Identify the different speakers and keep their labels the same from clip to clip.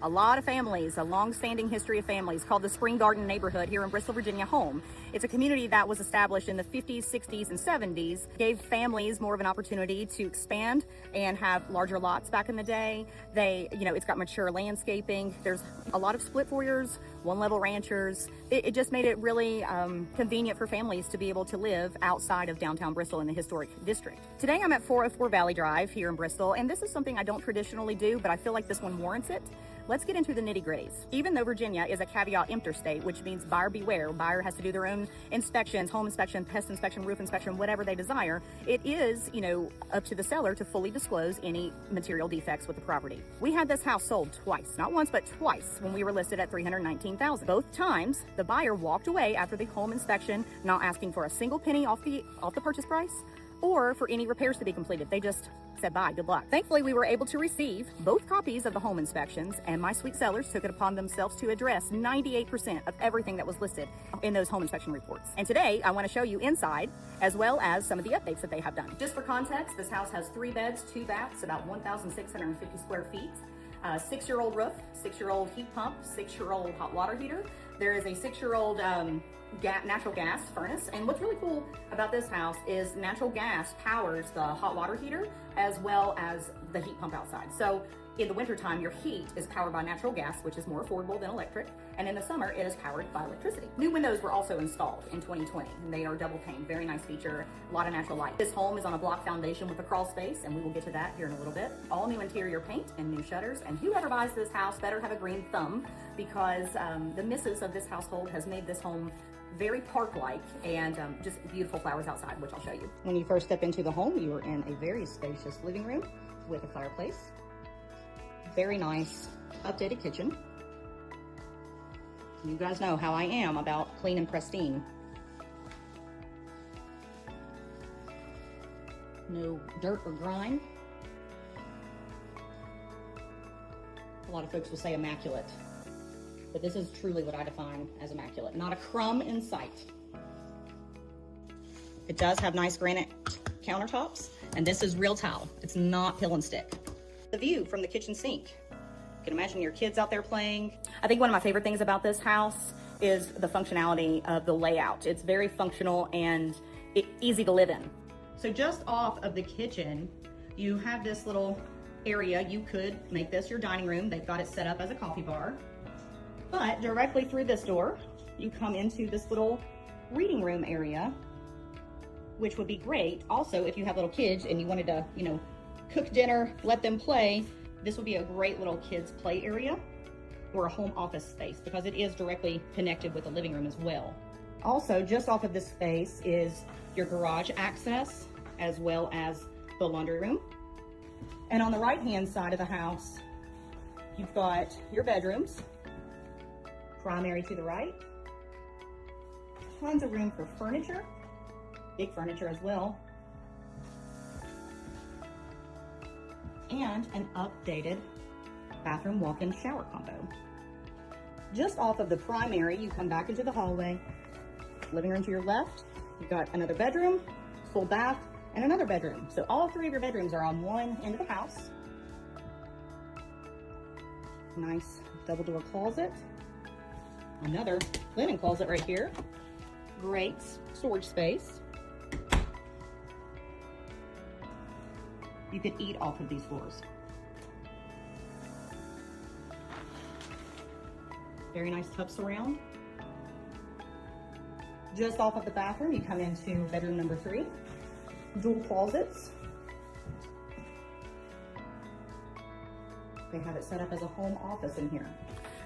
Speaker 1: a lot of families, a long-standing history of families called the Spring Garden neighborhood here in Bristol, Virginia home. It's a community that was established in the 50s, 60s, and 70s, gave families more of an opportunity to expand and have larger lots back in the day. It's got mature landscaping. There's a lot of split foyers, one-level ranchers. It just made it really convenient for families to be able to live outside of downtown Bristol in the historic district. Today I'm at 404 Valley Drive here in Bristol, and this is something I don't traditionally do, but I feel like this one warrants it. Let's get into the nitty-gritties. Even though Virginia is a caveat emptor state, which means buyer beware, buyer has to do their own inspections, home inspection, pest inspection, roof inspection, whatever they desire, it is, up to the seller to fully disclose any material defects with the property. We had this house sold twice, not once, but twice, when we were listed at $319,000. Both times, the buyer walked away after the home inspection, not asking for a single penny off the purchase price or for any repairs to be completed. They just said bye, good luck. Thankfully, we were able to receive both copies of the home inspections, and my sweet sellers took it upon themselves to address 98% of everything that was listed in those home inspection reports. And today, I want to show you inside, as well as some of the updates that they have done. Just for context, this house has 3 beds, 2 baths, about 1,650 square feet. 6-year-old roof, 6-year-old heat pump, 6-year-old hot water heater. There is a 6-year-old natural gas furnace. And what's really cool about this house is natural gas powers the hot water heater as well as the heat pump outside. So in the wintertime, your heat is powered by natural gas, which is more affordable than electric. And in the summer, it is powered by electricity. New windows were also installed in 2020, and they are double pane. Very nice feature, a lot of natural light. This home is on a block foundation with a crawl space, and we will get to that here in a little bit. All new interior paint and new shutters. And whoever buys this house better have a green thumb, because the missus of this household has made this home very park-like, and just beautiful flowers outside, which I'll show you. When you first step into the home, you are in a very spacious living room with a fireplace. Very nice updated kitchen. You guys know how I am about clean and pristine. No dirt or grime. A lot of folks will say immaculate, but this is truly what I define as immaculate. Not a crumb in sight. It does have nice granite countertops, and this is real tile. It's not pill and stick. The view from the kitchen sink. You can imagine your kids out there playing. I think one of my favorite things about this house is the functionality of the layout. It's very functional and easy to live in. So just off of the kitchen, you have this little area. You could make this your dining room. They've got it set up as a coffee bar. But directly through this door, you come into this little reading room area, which would be great. Also, if you have little kids and you wanted to, cook dinner, let them play, this would be a great little kids play area or a home office space, because it is directly connected with the living room as well. Also, just off of this space is your garage access as well as the laundry room. And on the right-hand side of the house, you've got your bedrooms, primary to the right. Tons of room for furniture, big furniture as well. And an updated bathroom walk-in shower combo. Just off of the primary, you come back into the hallway, living room to your left, you've got another bedroom, full bath, and another bedroom. So all 3 of your bedrooms are on one end of the house. Nice double door closet. Another linen closet right here. Great storage space. You could eat off of these floors. Very nice tub surround. Just off of the bathroom, you come into bedroom number 3. Dual closets. They have it set up as a home office in here.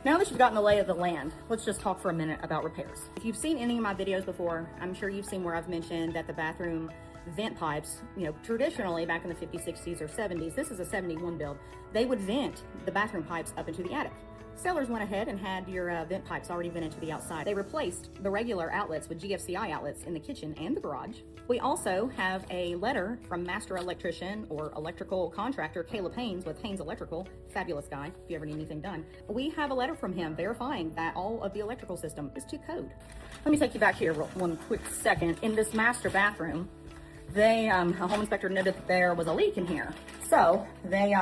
Speaker 1: Now that you've gotten the lay of the land, let's just talk for a minute about repairs. If you've seen any of my videos before, I'm sure you've seen where I've mentioned that the bathroom vent pipes, traditionally back in the 50s, 60s, or 70s, this is a 71 build, they would vent the bathroom pipes up into the attic. Sellers went ahead and had your vent pipes already vented to the outside. They replaced the regular outlets with GFCI outlets in the kitchen and the garage. We also have a letter from master electrician or electrical contractor Caleb Haynes with Haynes Electrical, fabulous guy if you ever need anything done. We have a letter from him verifying that all of the electrical system is to code. Let me take you back here one quick second. In this master bathroom, a home inspector noted that there was a leak in here. So they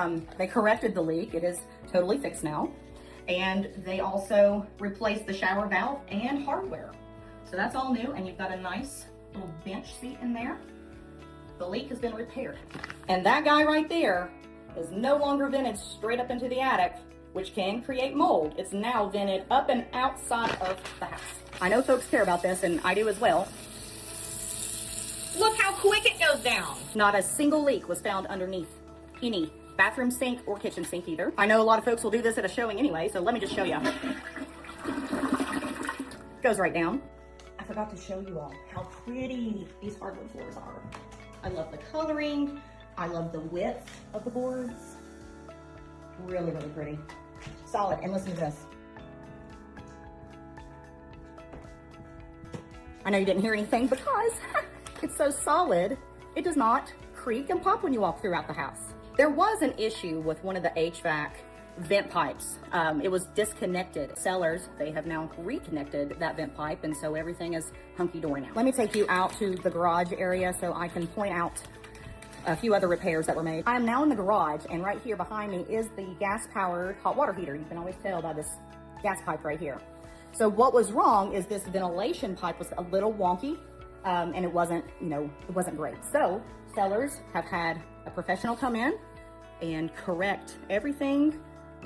Speaker 1: corrected the leak. It is totally fixed now. And they also replaced the shower valve and hardware. So that's all new, and you've got a nice little bench seat in there. The leak has been repaired. And that guy right there is no longer vented straight up into the attic, which can create mold. It's now vented up and outside of the house. I know folks care about this, and I do as well. Look how quick it goes down. Not a single leak was found underneath any bathroom sink or kitchen sink either. I know a lot of folks will do this at a showing anyway, so let me just show you. Goes right down. I forgot to show you all how pretty these hardwood floors are. I love the coloring. I love the width of the boards. Really, really pretty. Solid. And listen to this. I know you didn't hear anything because it's so solid. It does not creak and pop when you walk throughout the house. There was an issue with one of the HVAC vent pipes. It was disconnected. Sellers, they have now reconnected that vent pipe, and so everything is hunky-dory now. Let me take you out to the garage area so I can point out a few other repairs that were made. I am now in the garage, and right here behind me is the gas-powered hot water heater. You can always tell by this gas pipe right here. So what was wrong is this ventilation pipe was a little wonky, and it wasn't great. So sellers have had a professional come in and correct everything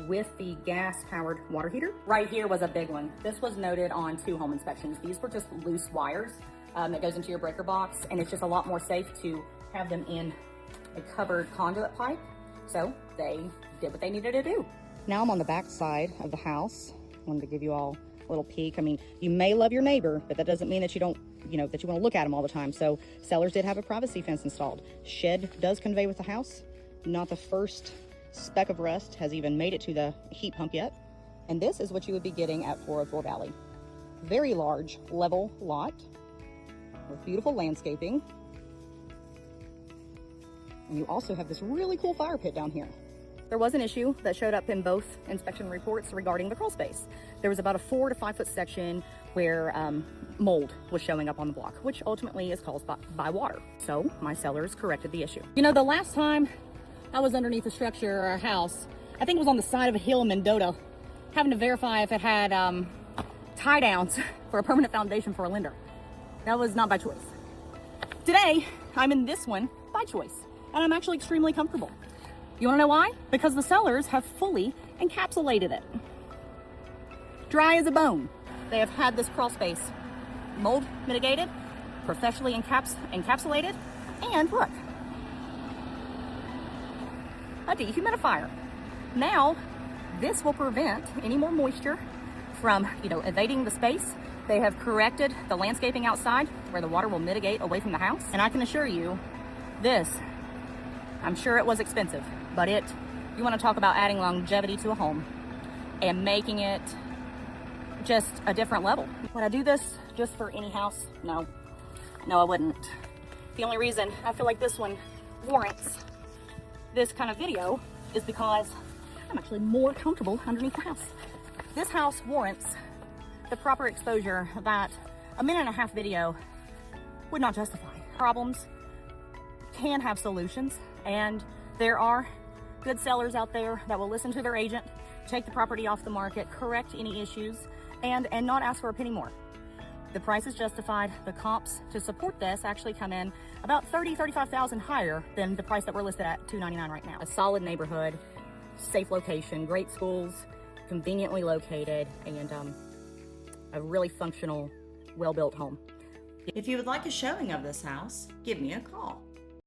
Speaker 1: with the gas-powered water heater. Right here was a big one. This was noted on 2 home inspections. These were just loose wires that goes into your breaker box, and it's just a lot more safe to have them in a covered conduit pipe. So they did what they needed to do. Now I'm on the back side of the house. I wanted to give you all a little peek. I mean, you may love your neighbor, but that doesn't mean that you don't, that you want to look at them all the time. So sellers did have a privacy fence installed. Shed does convey with the house. Not the first speck of rust has even made it to the heat pump yet. And this is what you would be getting at 404 Valley. Very large level lot with beautiful landscaping. And you also have this really cool fire pit down here. There was an issue that showed up in both inspection reports regarding the crawl space. There was about a 4 to 5 foot section where mold was showing up on the block, which ultimately is caused by water. So my sellers corrected the issue. You know, the last time I was underneath a structure or a house, I think it was on the side of a hill in Mendota, having to verify if it had tie downs for a permanent foundation for a lender. That was not by choice. Today, I'm in this one by choice. And I'm actually extremely comfortable. You wanna know why? Because the sellers have fully encapsulated it. Dry as a bone. They have had this crawl space mold mitigated, professionally encapsulated, and look, a dehumidifier. Now, this will prevent any more moisture from, invading the space. They have corrected the landscaping outside where the water will mitigate away from the house. And I can assure you, I'm sure it was expensive, but you want to talk about adding longevity to a home and making it just a different level. Would I do this just for any house? No, I wouldn't. The only reason I feel like this one warrants this kind of video is because I'm actually more comfortable underneath the house. This house warrants the proper exposure that a 1.5-minute video would not justify. Problems can have solutions, and there are good sellers out there that will listen to their agent, take the property off the market, correct any issues, and not ask for a penny more. The price is justified. The comps to support this actually come in about $35,000 higher than the price that we're listed at $299 right now. A solid neighborhood, safe location, great schools, conveniently located, and a really functional, well-built home.
Speaker 2: If you would like a showing of this house, give me a call.